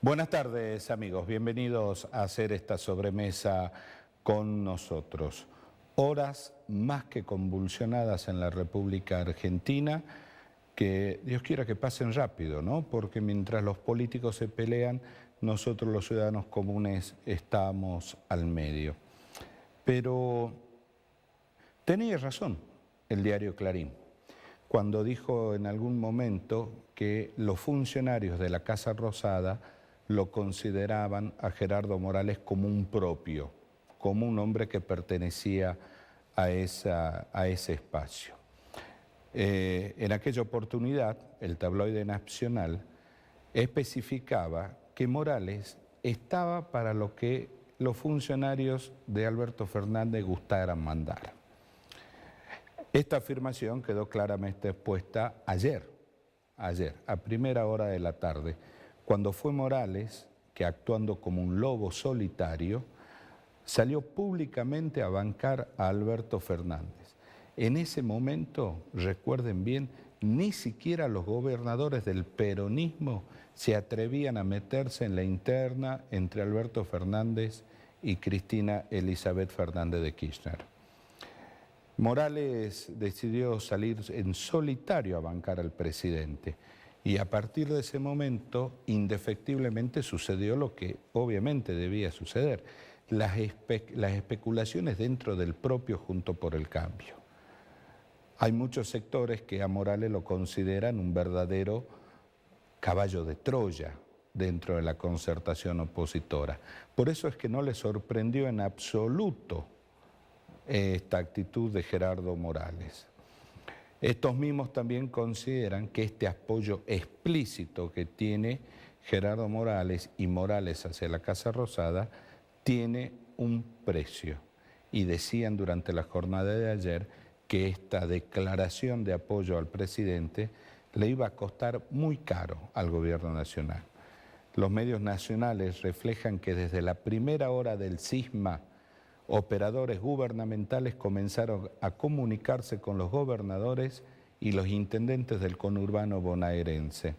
Buenas tardes, amigos. Bienvenidos a hacer esta sobremesa con nosotros. Horas más que convulsionadas en la República Argentina, que Dios quiera que pasen rápido, ¿no? Porque mientras los políticos se pelean, nosotros los ciudadanos comunes estamos al medio. Pero tenía razón el diario Clarín cuando dijo en algún momento que los funcionarios de la Casa Rosada lo consideraban a Gerardo Morales como un propio, como un hombre que pertenecía a ese espacio. En aquella oportunidad, el tabloide Nacional especificaba que Morales estaba para lo que los funcionarios de Alberto Fernández gustaran mandar. Esta afirmación quedó claramente expuesta ayer, a primera hora de la tarde, cuando fue Morales, que actuando como un lobo solitario, salió públicamente a bancar a Alberto Fernández. En ese momento, recuerden bien, ni siquiera los gobernadores del peronismo se atrevían a meterse en la interna entre Alberto Fernández y Cristina Elizabeth Fernández de Kirchner. Morales decidió salir en solitario a bancar al presidente y a partir de ese momento indefectiblemente sucedió lo que obviamente debía suceder, las especulaciones dentro del propio Juntos por el Cambio. Hay muchos sectores que a Morales lo consideran un verdadero caballo de Troya dentro de la concertación opositora. Por eso es que no le sorprendió en absoluto esta actitud de Gerardo Morales. Estos mismos también consideran que este apoyo explícito que tiene Gerardo Morales y Morales hacia la Casa Rosada tiene un precio. Y decían durante la jornada de ayer que esta declaración de apoyo al presidente le iba a costar muy caro al gobierno nacional. Los medios nacionales reflejan que desde la primera hora del cisma, operadores gubernamentales comenzaron a comunicarse con los gobernadores y los intendentes del conurbano bonaerense.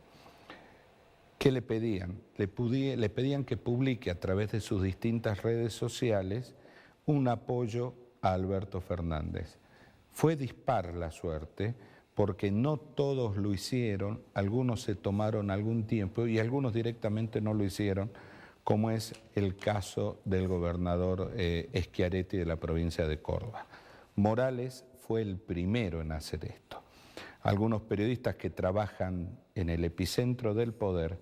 ¿Qué le pedían? Le pedían que publique a través de sus distintas redes sociales un apoyo a Alberto Fernández. Fue dispar la suerte porque no todos lo hicieron, algunos se tomaron algún tiempo y algunos directamente no lo hicieron, como es el caso del gobernador Schiaretti de la provincia de Córdoba. Morales fue el primero en hacer esto. Algunos periodistas que trabajan en el epicentro del poder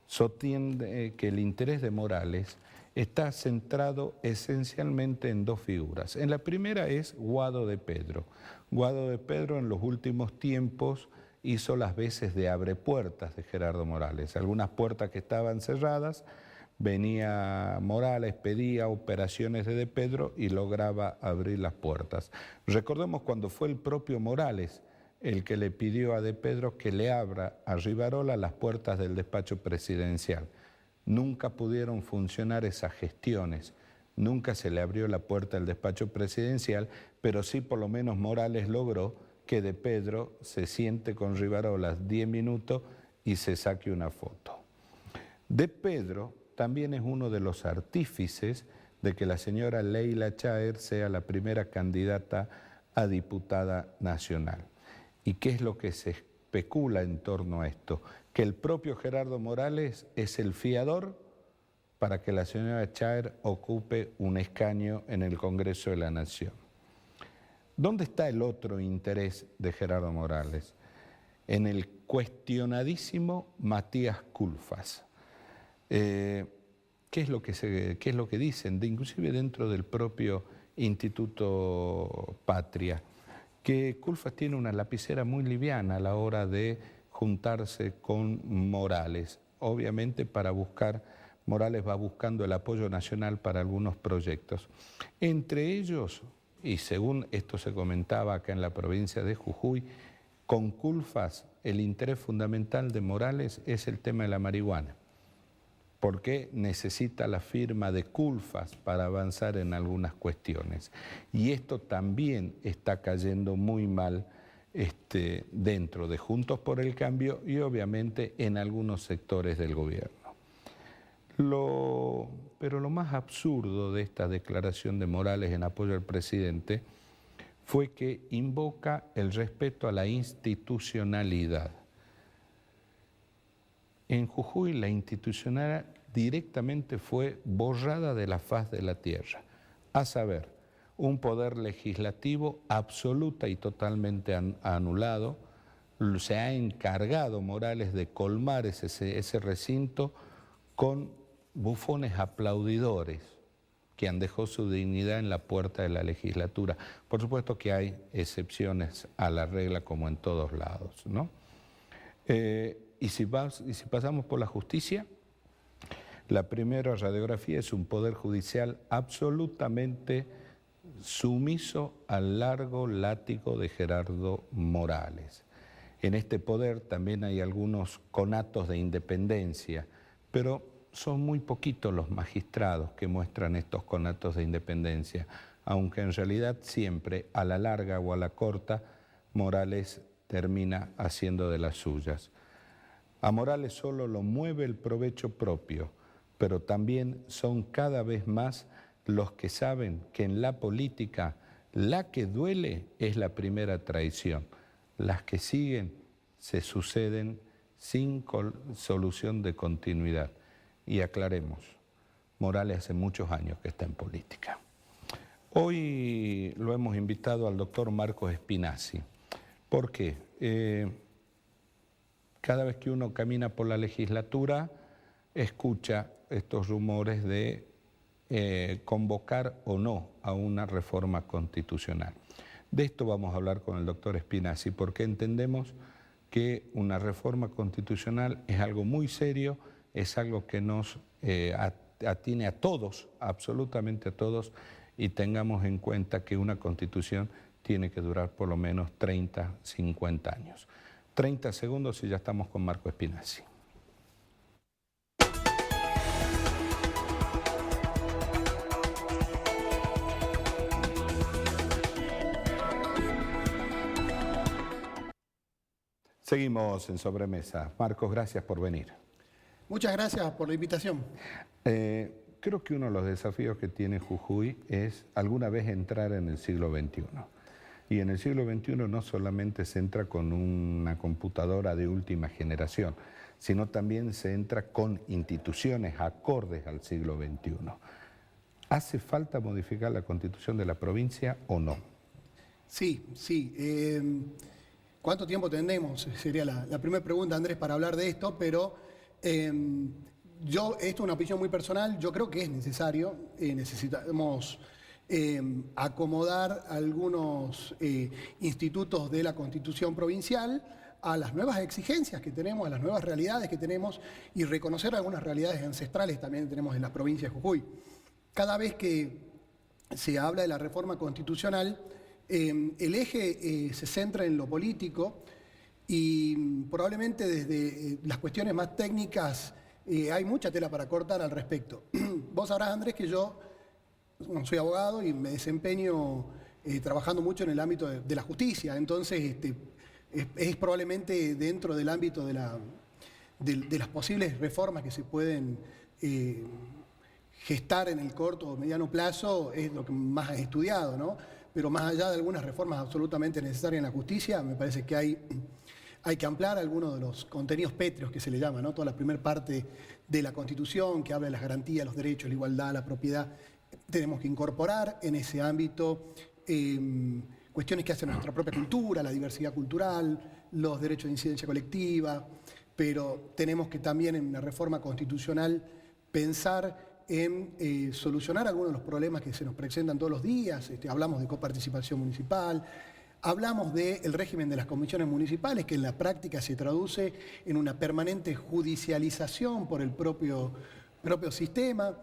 sostienen que el interés de Morales está centrado esencialmente en dos figuras. En la primera es Guado de Pedro. Guado de Pedro en los últimos tiempos hizo las veces de abrepuertas de Gerardo Morales. Algunas puertas que estaban cerradas, venía Morales, pedía operaciones de Pedro y lograba abrir las puertas. Recordemos cuando fue el propio Morales el que le pidió a De Pedro que le abra a Rivarola las puertas del despacho presidencial. Nunca pudieron funcionar esas gestiones, nunca se le abrió la puerta del despacho presidencial, pero sí por lo menos Morales logró que De Pedro se siente con Rivarola 10 minutos y se saque una foto. De Pedro también es uno de los artífices de que la señora Leila Chaer sea la primera candidata a diputada nacional. ¿Y qué es lo que se especula en torno a esto? Que el propio Gerardo Morales es el fiador para que la señora Chaer ocupe un escaño en el Congreso de la Nación. ¿Dónde está el otro interés de Gerardo Morales? En el cuestionadísimo Matías Culfas. ¿Qué es lo que dicen? Inclusive dentro del propio Instituto Patria, que Culfas tiene una lapicera muy liviana a la hora de juntarse con Morales. Obviamente Morales va buscando el apoyo nacional para algunos proyectos. Entre ellos, y según esto se comentaba acá en la provincia de Jujuy, con Culfas el interés fundamental de Morales es el tema de la marihuana, porque necesita la firma de Culfas para avanzar en algunas cuestiones. Y esto también está cayendo muy mal dentro de Juntos por el Cambio y obviamente en algunos sectores del gobierno. Pero lo más absurdo de esta declaración de Morales en apoyo al presidente fue que invoca el respeto a la institucionalidad. En Jujuy la institucionalidad directamente fue borrada de la faz de la tierra, a saber, un poder legislativo absoluta y totalmente anulado. Se ha encargado Morales de colmar ese recinto con bufones aplaudidores que han dejado su dignidad en la puerta de la legislatura. Por supuesto que hay excepciones a la regla como en todos lados, ¿no? Y si pasamos por la justicia, la primera radiografía es un poder judicial absolutamente sumiso al largo látigo de Gerardo Morales. En este poder también hay algunos conatos de independencia, pero son muy poquitos los magistrados que muestran estos conatos de independencia, aunque en realidad siempre, a la larga o a la corta, Morales termina haciendo de las suyas. A Morales solo lo mueve el provecho propio, pero también son cada vez más los que saben que en la política la que duele es la primera traición. Las que siguen se suceden sin solución de continuidad. Y aclaremos, Morales hace muchos años que está en política. Hoy lo hemos invitado al doctor Marcos Spinazzi. ¿Por qué? Cada vez que uno camina por la legislatura, escucha estos rumores de convocar o no a una reforma constitucional. De esto vamos a hablar con el doctor Spinazzi, porque entendemos que una reforma constitucional es algo muy serio, es algo que nos atiene a todos, absolutamente a todos, y tengamos en cuenta que una constitución tiene que durar por lo menos 30, 50 años. 30 segundos y ya estamos con Marco Spinazzi. Seguimos en Sobremesa. Marcos, gracias por venir. Muchas gracias por la invitación. Creo que uno de los desafíos que tiene Jujuy es alguna vez entrar en el siglo XXI. Y en el siglo XXI no solamente se entra con una computadora de última generación, sino también se entra con instituciones acordes al siglo XXI. ¿Hace falta modificar la constitución de la provincia o no? Sí. ¿Cuánto tiempo tenemos? Sería la primera pregunta, Andrés, para hablar de esto, pero esto es una opinión muy personal, yo creo que es necesario, necesitamos acomodar algunos institutos de la Constitución provincial a las nuevas exigencias que tenemos, a las nuevas realidades que tenemos y reconocer algunas realidades ancestrales también tenemos en la provincia de Jujuy. Cada vez que se habla de la reforma constitucional, el eje se centra en lo político y probablemente desde las cuestiones más técnicas hay mucha tela para cortar al respecto. Vos sabrás, Andrés, que yo soy abogado y me desempeño trabajando mucho en el ámbito de la justicia, entonces es probablemente dentro del ámbito de las posibles reformas que se pueden gestar en el corto o mediano plazo, es lo que más he estudiado, ¿no? Pero más allá de algunas reformas absolutamente necesarias en la justicia, me parece que hay que ampliar algunos de los contenidos pétreos que se le llama, ¿no? Toda la primera parte de la Constitución que habla de las garantías, los derechos, la igualdad, la propiedad. Tenemos que incorporar en ese ámbito cuestiones que hacen nuestra propia cultura, la diversidad cultural, los derechos de incidencia colectiva, pero tenemos que también en una reforma constitucional pensar en solucionar algunos de los problemas que se nos presentan todos los días. Hablamos de coparticipación municipal, hablamos del régimen de las comisiones municipales, que en la práctica se traduce en una permanente judicialización por el propio sistema,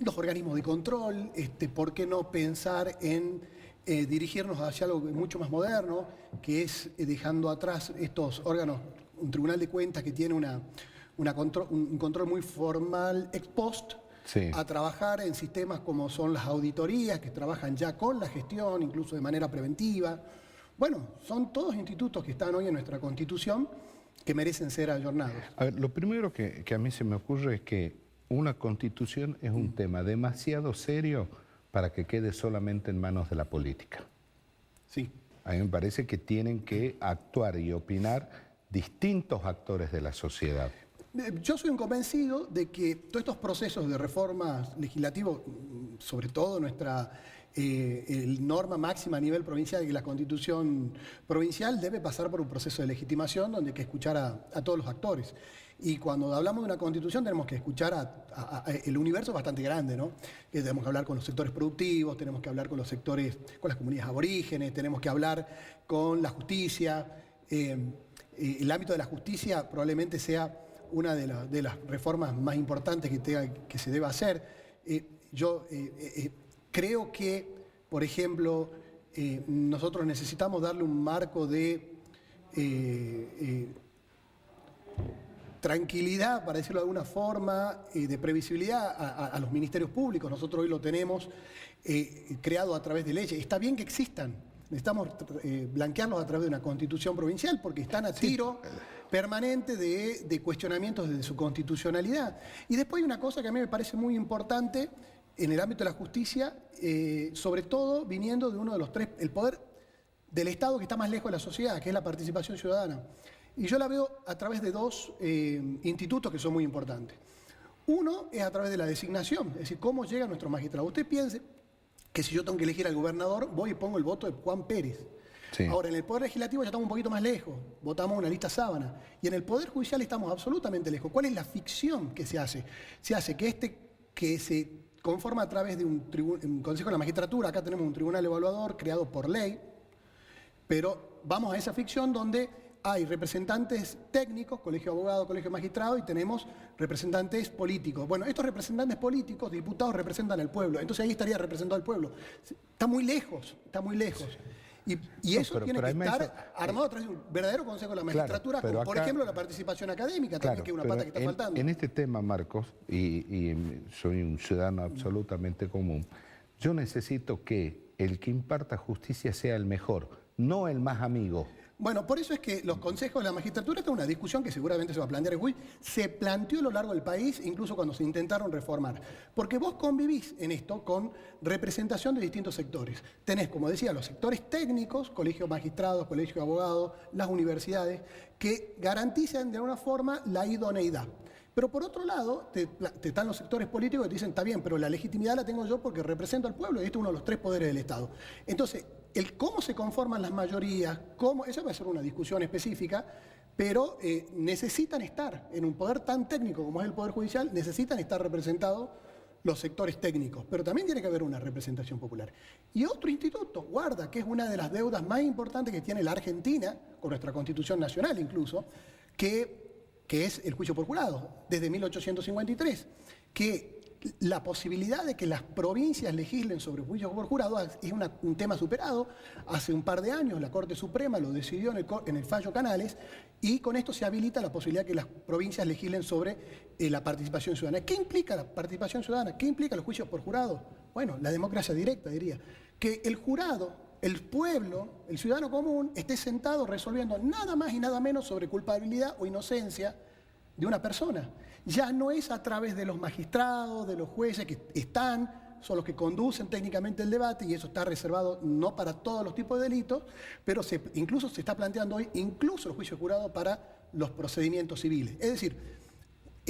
los organismos de control, ¿por qué no pensar en dirigirnos hacia algo mucho más moderno, que es dejando atrás estos órganos, un tribunal de cuentas que tiene un control muy formal ex post, sí, a trabajar en sistemas como son las auditorías, que trabajan ya con la gestión, incluso de manera preventiva? Bueno, son todos institutos que están hoy en nuestra Constitución que merecen ser ayornados. A ver, lo primero que a mí se me ocurre es que una constitución es un tema demasiado serio para que quede solamente en manos de la política. Sí. A mí me parece que tienen que actuar y opinar distintos actores de la sociedad. Yo soy un convencido de que todos estos procesos de reformas legislativas, sobre todo nuestra norma máxima a nivel provincial, que la Constitución provincial, debe pasar por un proceso de legitimación donde hay que escuchar a todos los actores. Y cuando hablamos de una Constitución tenemos que escuchar el universo es bastante grande, ¿no? Tenemos que hablar con los sectores productivos, tenemos que hablar con los sectores, con las comunidades aborígenes, tenemos que hablar con la justicia. El ámbito de la justicia probablemente sea una de las reformas más importantes que se deba hacer. Yo creo que, por ejemplo, nosotros necesitamos darle un marco de tranquilidad, para decirlo de alguna forma, de previsibilidad a los ministerios públicos. Nosotros hoy lo tenemos creado a través de leyes. Está bien que existan, necesitamos blanquearlos a través de una constitución provincial porque están a tiro permanente de cuestionamientos de su constitucionalidad. Y después hay una cosa que a mí me parece muy importante en el ámbito de la justicia, sobre todo viniendo de uno de los tres, el poder del Estado que está más lejos de la sociedad, que es la participación ciudadana. Y yo la veo a través de dos institutos que son muy importantes. Uno es a través de la designación, es decir, cómo llega nuestro magistrado. Usted piense que si yo tengo que elegir al gobernador, voy y pongo el voto de Juan Pérez. Sí. Ahora, en el Poder Legislativo ya estamos un poquito más lejos, votamos una lista sábana. Y en el Poder Judicial estamos absolutamente lejos. ¿Cuál es la ficción que se hace? Se hace que se conforma a través de un Consejo de la Magistratura, acá tenemos un tribunal evaluador creado por ley, pero vamos a esa ficción donde hay representantes técnicos, colegio de abogados, colegio de magistrados, y tenemos representantes políticos. Bueno, estos representantes políticos, diputados, representan al pueblo, entonces ahí estaría representado al pueblo. Está muy lejos, está muy lejos. Y eso tiene que estar armado a través de un verdadero consejo de la magistratura, claro, como por ejemplo la participación académica, también, que es una pata que está faltando. En este tema, Marcos, y soy un ciudadano absolutamente común, yo necesito que el que imparta justicia sea el mejor, no el más amigo. Bueno, por eso es que los consejos de la magistratura, esta es una discusión que seguramente se va a plantear en juicio, se planteó a lo largo del país, incluso cuando se intentaron reformar. Porque vos convivís en esto con representación de distintos sectores. Tenés, como decía, los sectores técnicos, colegios de magistrados, colegios de abogados, las universidades, que garantizan de alguna forma la idoneidad. Pero por otro lado, te están los sectores políticos que te dicen, está bien, pero la legitimidad la tengo yo porque represento al pueblo y este es uno de los tres poderes del Estado. Entonces, el cómo se conforman las mayorías, eso va a ser una discusión específica, pero necesitan estar en un poder tan técnico como es el Poder Judicial, necesitan estar representados los sectores técnicos, pero también tiene que haber una representación popular. Y otro instituto, guarda, que es una de las deudas más importantes que tiene la Argentina, con nuestra Constitución Nacional incluso, que es el juicio por jurado, desde 1853, que la posibilidad de que las provincias legislen sobre juicios por jurado es un tema superado. Hace un par de años la Corte Suprema lo decidió en el fallo Canales y con esto se habilita la posibilidad de que las provincias legislen sobre la participación ciudadana. ¿Qué implica la participación ciudadana? ¿Qué implica los juicios por jurado? Bueno, la democracia directa, diría. Que el jurado, el pueblo, el ciudadano común, esté sentado resolviendo nada más y nada menos sobre culpabilidad o inocencia de una persona. Ya no es a través de los magistrados, de los jueces que son los que conducen técnicamente el debate, y eso está reservado no para todos los tipos de delitos, pero incluso se está planteando hoy incluso el juicio jurado para los procedimientos civiles. Es decir,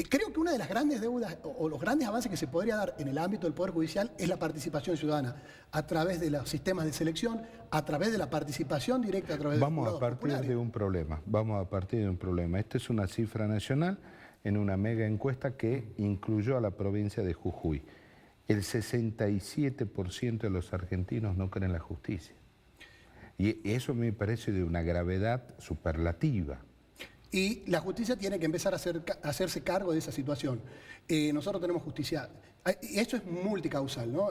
creo que una de las grandes deudas o los grandes avances que se podría dar en el ámbito del Poder Judicial es la participación ciudadana, a través de los sistemas de selección, a través de la participación directa, a través de los jurados populares. Vamos a partir de un problema. Esta es una cifra nacional en una mega encuesta que incluyó a la provincia de Jujuy. El 67% de los argentinos no creen en la justicia. Y eso me parece de una gravedad superlativa. Y la justicia tiene que empezar a hacerse cargo de esa situación. Nosotros tenemos justicia. Esto es multicausal, ¿no?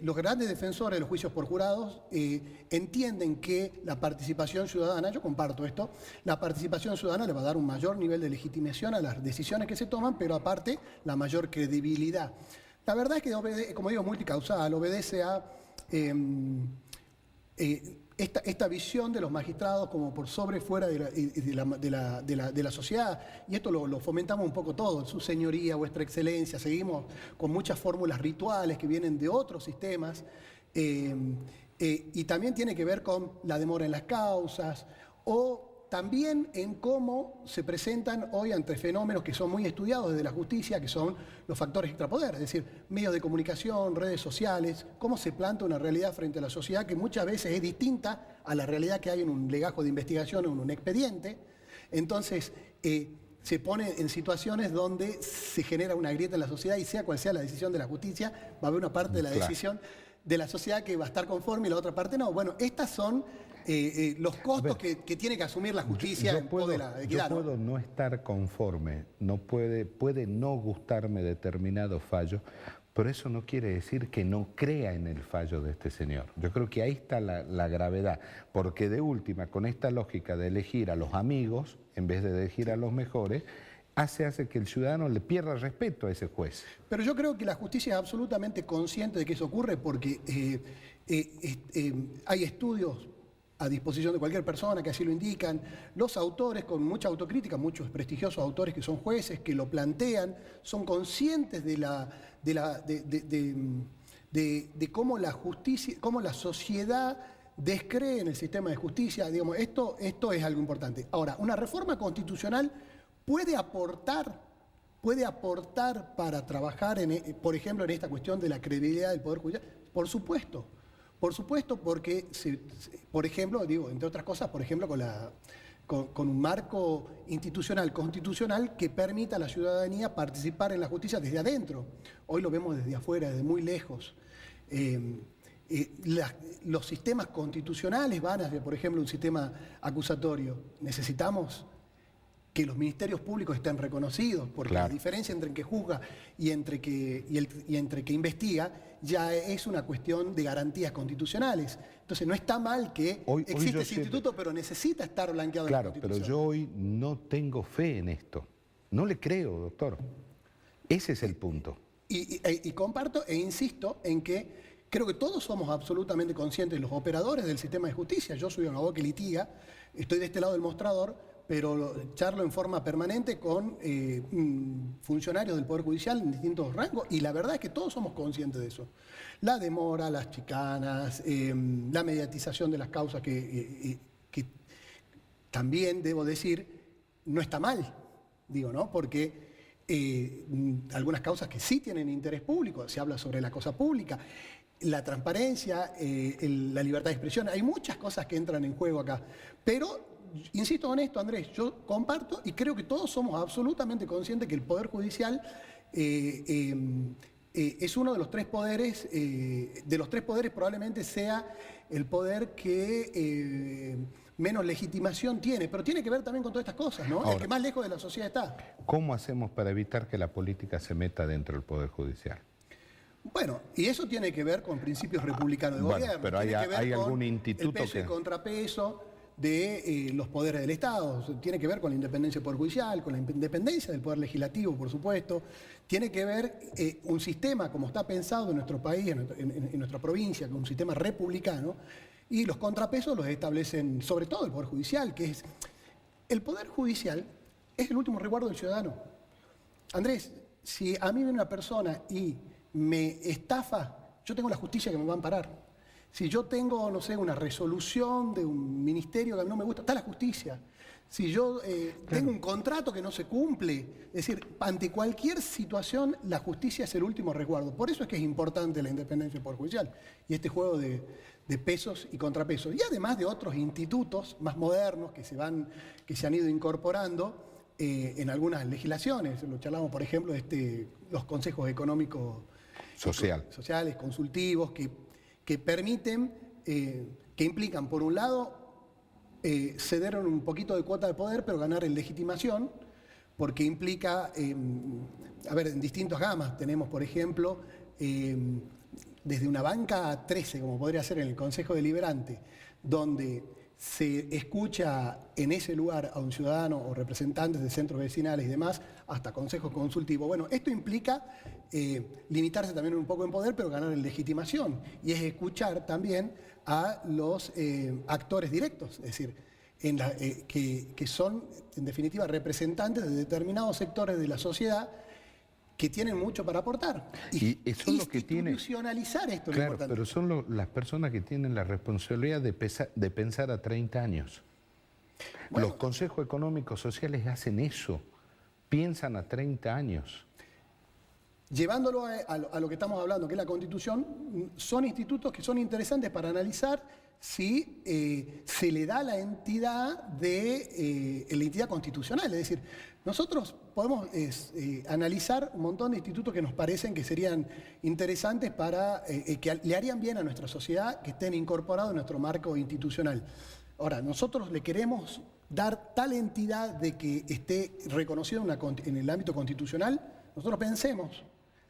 Los grandes defensores de los juicios por jurados entienden que la participación ciudadana, yo comparto esto, la participación ciudadana le va a dar un mayor nivel de legitimación a las decisiones que se toman, pero aparte la mayor credibilidad. La verdad es que, como digo, multicausal, obedece a esta visión de los magistrados como por sobre, fuera de la sociedad, y esto lo fomentamos un poco todo, su señoría, vuestra excelencia, seguimos con muchas fórmulas rituales que vienen de otros sistemas, y también tiene que ver con la demora en las causas, o también en cómo se presentan hoy ante fenómenos que son muy estudiados desde la justicia, que son los factores extrapoder, es decir, medios de comunicación, redes sociales, cómo se planta una realidad frente a la sociedad que muchas veces es distinta a la realidad que hay en un legajo de investigación o en un expediente. Entonces, se pone en situaciones donde se genera una grieta en la sociedad y sea cual sea la decisión de la justicia, va a haber una parte de la decisión de la sociedad que va a estar conforme y la otra parte no. Bueno, estas son los costos que tiene que asumir la justicia en pos de la equidad. Yo puedo no estar conforme, puede no gustarme determinado fallo, pero eso no quiere decir que no crea en el fallo de este señor. Yo creo que ahí está la gravedad, porque de última, con esta lógica de elegir a los amigos en vez de elegir a los mejores, hace que el ciudadano le pierda respeto a ese juez. Pero yo creo que la justicia es absolutamente consciente de que eso ocurre porque hay estudios a disposición de cualquier persona que así lo indican, los autores con mucha autocrítica, muchos prestigiosos autores que son jueces, que lo plantean, son conscientes de cómo la justicia, cómo la sociedad descree en el sistema de justicia. Digamos, esto es algo importante. Ahora, una reforma constitucional puede aportar para trabajar, por ejemplo, en esta cuestión de la credibilidad del Poder Judicial. Por supuesto, porque, por ejemplo, entre otras cosas, por ejemplo, con un marco institucional, constitucional, que permita a la ciudadanía participar en la justicia desde adentro. Hoy lo vemos desde afuera, desde muy lejos. Los sistemas constitucionales van hacia, por ejemplo, un sistema acusatorio. Necesitamos que los ministerios públicos estén reconocidos, porque la diferencia entre el que juzga y entre que investiga ya es una cuestión de garantías constitucionales. Entonces no está mal que existe ese instituto, pero necesita estar blanqueado en la Constitución. Pero yo hoy no tengo fe en esto. No le creo, doctor. Ese es el punto. Y comparto e insisto en que creo que todos somos absolutamente conscientes, los operadores del sistema de justicia. Yo soy un abogado que litiga, estoy de este lado del mostrador, pero charlo en forma permanente con funcionarios del Poder Judicial en distintos rangos, y la verdad es que todos somos conscientes de eso. La demora, las chicanas, la mediatización de las causas que también, debo decir, no está mal, ¿no? Porque algunas causas que sí tienen interés público, se habla sobre la cosa pública, la transparencia, la libertad de expresión, hay muchas cosas que entran en juego acá, pero insisto en esto, Andrés, yo comparto y creo que todos somos absolutamente conscientes que el Poder Judicial es uno de los tres poderes, probablemente sea el poder que menos legitimación tiene, pero tiene que ver también con todas estas cosas, ¿no? Ahora, el que más lejos de la sociedad está. ¿Cómo hacemos para evitar que la política se meta dentro del Poder Judicial? Bueno, y eso tiene que ver con principios republicanos de gobierno. Pero hay algún instituto el peso y contrapeso de los poderes del Estado, tiene que ver con la independencia del Poder Judicial, con la independencia del Poder Legislativo, por supuesto, tiene que ver un sistema como está pensado en nuestro país, en nuestra provincia, con un sistema republicano, y los contrapesos los establecen sobre todo el Poder Judicial, que es... El Poder Judicial es el último resguardo del ciudadano. Andrés, si a mí viene una persona y me estafa, yo tengo la justicia que me va a amparar. Si yo tengo, no sé, una resolución de un ministerio que a mí no me gusta, está la justicia. Si yo tengo un contrato que no se cumple, es decir, ante cualquier situación la justicia es el último resguardo. Por eso es que es importante la independencia del Poder Judicial y este juego de pesos y contrapesos. Y además de otros institutos más modernos que se han ido incorporando en algunas legislaciones. Lo charlamos, por ejemplo, los consejos económicos sociales, consultivos, que permiten, que implican, por un lado, ceder un poquito de cuota de poder, pero ganar en legitimación, porque implica, en distintas gamas. Tenemos, por ejemplo, desde una banca 13, como podría ser en el Consejo Deliberante, donde se escucha en ese lugar a un ciudadano o representantes de centros vecinales y demás, hasta consejos consultivos. Bueno, esto implica limitarse también un poco en poder, pero ganar en legitimación. Y es escuchar también a los actores directos, es decir, que son, en definitiva, representantes de determinados sectores de la sociedad que tienen mucho para aportar. Y son los que tienen... Institucionalizar esto es lo Claro, importante. pero son las personas que tienen la responsabilidad de pensar a 30 años. Bueno, los consejos económicos sociales hacen eso, piensan a 30 años. Llevándolo a lo que estamos hablando, que es la Constitución, son institutos que son interesantes para analizar si se le da la entidad la entidad constitucional. Es decir, nosotros podemos analizar un montón de institutos que nos parecen que serían interesantes para que le harían bien a nuestra sociedad, que estén incorporados en nuestro marco institucional. Ahora, nosotros le queremos dar tal entidad de que esté reconocida en el ámbito constitucional. Nosotros pensemos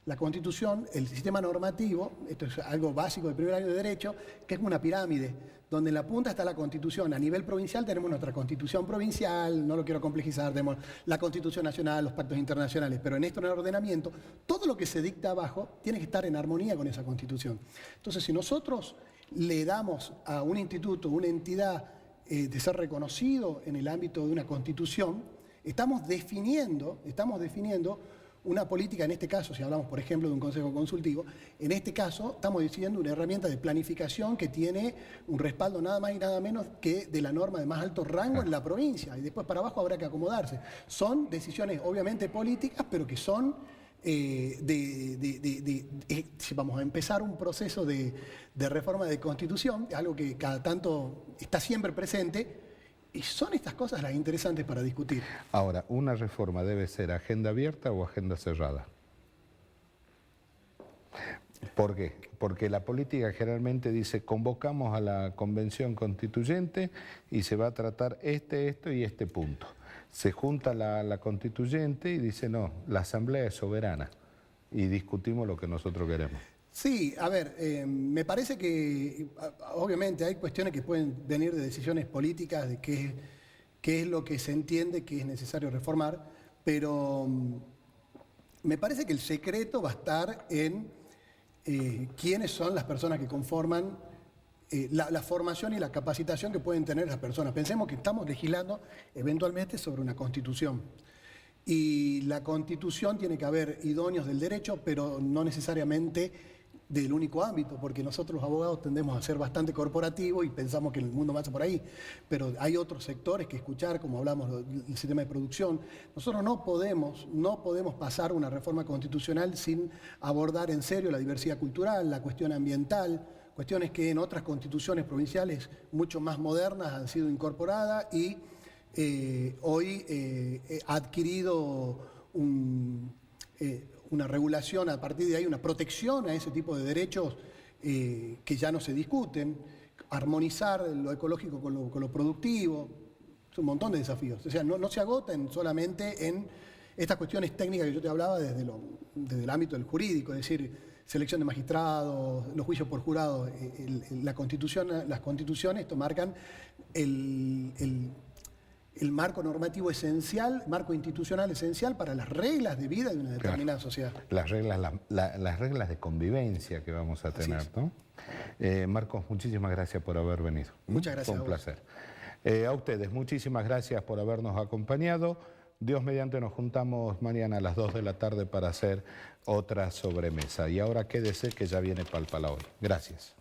la Constitución, el sistema normativo, esto es algo básico del primer año de Derecho, que es como una pirámide, donde en la punta está la Constitución. A nivel provincial tenemos nuestra Constitución provincial, no lo quiero complejizar, tenemos la Constitución nacional, los pactos internacionales, pero en esto, en el ordenamiento, todo lo que se dicta abajo tiene que estar en armonía con esa Constitución. Entonces, si nosotros le damos a un instituto, una entidad de ser reconocido en el ámbito de una Constitución, estamos definiendo una política, en este caso, si hablamos, por ejemplo, de un consejo consultivo, en este caso estamos decidiendo una herramienta de planificación que tiene un respaldo nada más y nada menos que de la norma de más alto rango en la provincia, y después para abajo habrá que acomodarse. Son decisiones obviamente políticas, pero que son, si vamos a empezar un proceso de reforma de Constitución, algo que cada tanto está siempre presente. Y son estas cosas las interesantes para discutir. Ahora, ¿una reforma debe ser agenda abierta o agenda cerrada? ¿Por qué? Porque la política generalmente dice, convocamos a la convención constituyente y se va a tratar esto y este punto. Se junta la constituyente y dice, no, la asamblea es soberana y discutimos lo que nosotros queremos. Sí, a ver, me parece que obviamente hay cuestiones que pueden venir de decisiones políticas, de qué es lo que se entiende que es necesario reformar, pero me parece que el secreto va a estar en quiénes son las personas que conforman la formación y la capacitación que pueden tener las personas. Pensemos que estamos legislando eventualmente sobre una Constitución. Y la Constitución tiene que haber idóneos del derecho, pero no necesariamente del único ámbito, porque nosotros los abogados tendemos a ser bastante corporativos y pensamos que el mundo pasa por ahí, pero hay otros sectores que escuchar, como hablamos del sistema de producción. Nosotros no podemos pasar una reforma constitucional sin abordar en serio la diversidad cultural, la cuestión ambiental, cuestiones que en otras constituciones provinciales mucho más modernas han sido incorporadas y hoy ha adquirido una regulación, a partir de ahí una protección a ese tipo de derechos que ya no se discuten, armonizar lo ecológico con lo productivo, es un montón de desafíos. O sea, no se agotan solamente en estas cuestiones técnicas que yo te hablaba desde el ámbito del jurídico, es decir, selección de magistrados, los juicios por jurado. Las constituciones esto marcan el marco normativo esencial, marco institucional esencial para las reglas de vida de una determinada sociedad. Las reglas de convivencia que vamos a tener, ¿no? Marcos, muchísimas gracias por haber venido. Muchas gracias. Fue un placer. A ustedes, muchísimas gracias por habernos acompañado. Dios mediante nos juntamos mañana a las 2 de la tarde para hacer otra sobremesa. Y ahora quédese que ya viene Palpala hoy. Gracias.